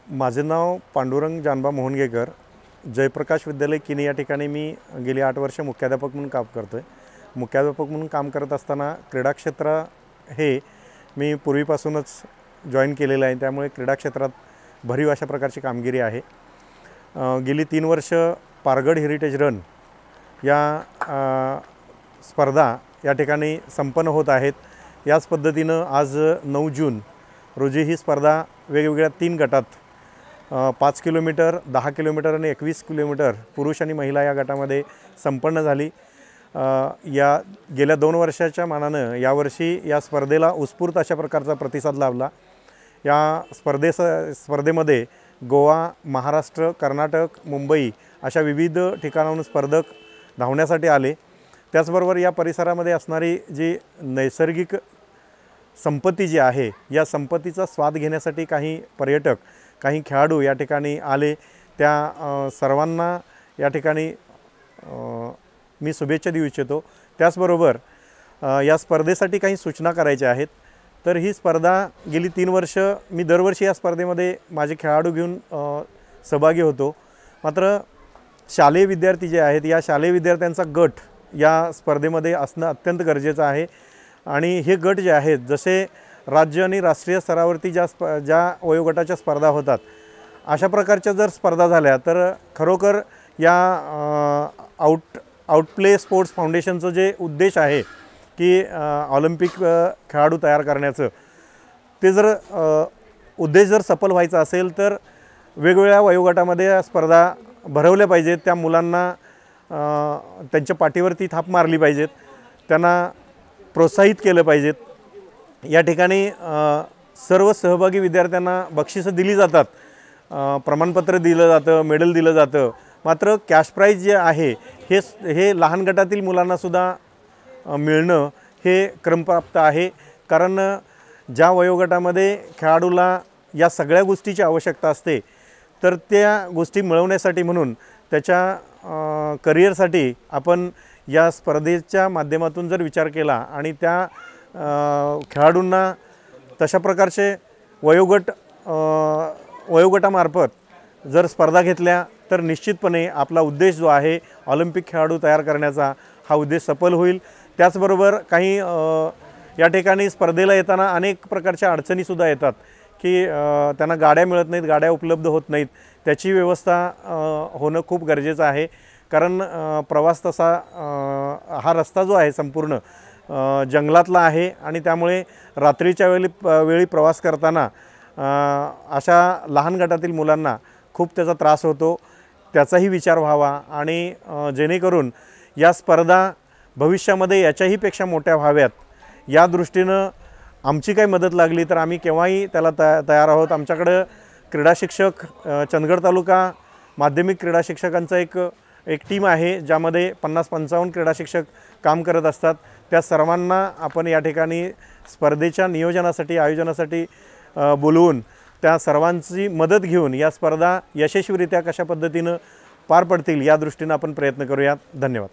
माझे नाव पांडुरंग जानबा मोहनगेकर, जयप्रकाश विद्यालय किनी या ठिकाणी मी गेली 8 वर्ष मुख्याध्यापक म्हणून काम करतो आहे। मुख्याध्यापक म्हणून काम करत असताना क्रीडा क्षेत्र हे मी पूर्वीपासूनच जॉईन केलेलं आहे, त्यामुळे क्रीडा क्षेत्रात भरीव अशा प्रकारची कामगिरी आहे। गेली 3 वर्ष पारगड हेरिटेज रन या स्पर्धा या ठिकाणी संपन्न होत आहेत। याच पद्धतीनं आज 9 जून रोजी ही स्पर्धा वेगवेगळ्या 3 गटात 5 किलोमीटर, 10 किलोमीटर आणि 21 किलोमीटर पुरुष आणि महिला या गटामध्ये संपन्न झाली। या गेल्या 2 वर्षाच्या मानानं यावर्षी या स्पर्धेला उत्स्फूर्त अशा प्रकारचा प्रतिसाद लाभला। या स्पर्धेमध्ये गोवा, महाराष्ट्र, कर्नाटक, मुंबई अशा विविध ठिकाणाहून स्पर्धक धावण्यासाठी आले। त्याचबरोबर या परिसरामध्ये असणारी जी नैसर्गिक संपत्ती जी आहे, या संपत्तीचा स्वाद घेण्यासाठी काही पर्यटक, काही खेळाडू या ठिकाणी आले। त्या सर्वांना या ठिकाणी मी शुभेच्छा देऊ इच्छितो। त्याचबरोबर या स्पर्धेसाठी काही सूचना करायच्या आहेत। तर ही स्पर्धा गेली 3 वर्ष मी दरवर्षी या स्पर्धेमध्ये माझे खेळाडू घेऊन सहभागी होतो। मात्र शालेय विद्यार्थी जे आहेत, या शालेय विद्यार्थ्यांचा गट या स्पर्धेमध्ये असणं अत्यंत गरजेचं आहे। आणि हे गट जे आहेत, जसे राज्य आणि राष्ट्रीय स्तरावरती ज्या वयोगटाच्या स्पर्धा होतात, अशा प्रकारच्या जर स्पर्धा झाल्या तर खरोखर या आउटप्ले स्पोर्ट्स फाउंडेशनचं जे उद्देश आहे की ऑलिम्पिक खेळाडू तयार करण्याचं, ते जर उद्देश जर सफल व्हायचा असेल तर वेगवेगळ्या वयोगटामध्ये स्पर्धा भरवल्या पाहिजेत। त्या मुलांना त्यांच्या पाठीवरती थाप मारली पाहिजेत, त्यांना प्रोत्साहित केलं पाहिजेत। या ठिकाणी सर्व सहभागी विद्यार्थ्यांना बक्षिसं दिली जातात, प्रमाणपत्र दिलं जातं, मेडल दिलं जातं। मात्र कॅश प्राईज जे आहे हे लहान गटातील मुलांनासुद्धा मिळणं हे क्रमप्राप्त आहे। कारण ज्या वयोगटामध्ये खेळाडूला या सगळ्या गोष्टीची आवश्यकता असते, तर त्या गोष्टी मिळवण्यासाठी म्हणून त्याच्या करिअरसाठी आपण या स्पर्धेच्या माध्यमातून जर विचार केला आणि त्या खेळाडूंना तशा प्रकारचे वयोगटामार्फत जर स्पर्धा घेतल्या तर निश्चितपणे आपला उद्देश जो आहे ऑलिम्पिक खेळाडू तयार करण्याचा, हा उद्देश सफल होईल। त्याचबरोबर काही या ठिकाणी स्पर्धेला येताना अनेक प्रकारच्या अडचणीसुद्धा येतात की त्यांना गाड्या मिळत नाहीत, गाड्या उपलब्ध होत नाहीत। त्याची व्यवस्था होणं खूप गरजेचं आहे। कारण प्रवास तसा हा रस्ता जो आहे संपूर्ण जंगलातला आहे आणि त्यामुळे रात्रीच्या वेळी प्रवास करताना अशा लहान गटातील मुलांना खूप त्याचा त्रास होतो। त्याचाही विचार व्हावा आणि जेणेकरून या स्पर्धा भविष्यामध्ये याच्याही पेक्षा मोठ्या व्हाव्यात, या दृष्टीनं आमची काही मदत लागली तर आम्ही केव्हाही त्याला तयार आहोत। आमच्याकडं क्रीडा शिक्षक, चंदगड तालुका माध्यमिक क्रीडा शिक्षकांचा एक टीम आहे, ज्यामध्ये 50-55 क्रीडा शिक्षक काम करत असतात। त्या सर्वांना आपण या ठिकाणी स्पर्धेच्या नियोजनासाठी, आयोजनासाठी बोलवून त्या सर्वांची मदत घेऊन या स्पर्धा यशस्वीरित्या कशा पद्धतीनं पार पडतील या दृष्टीनं आपण प्रयत्न करूयात। धन्यवाद।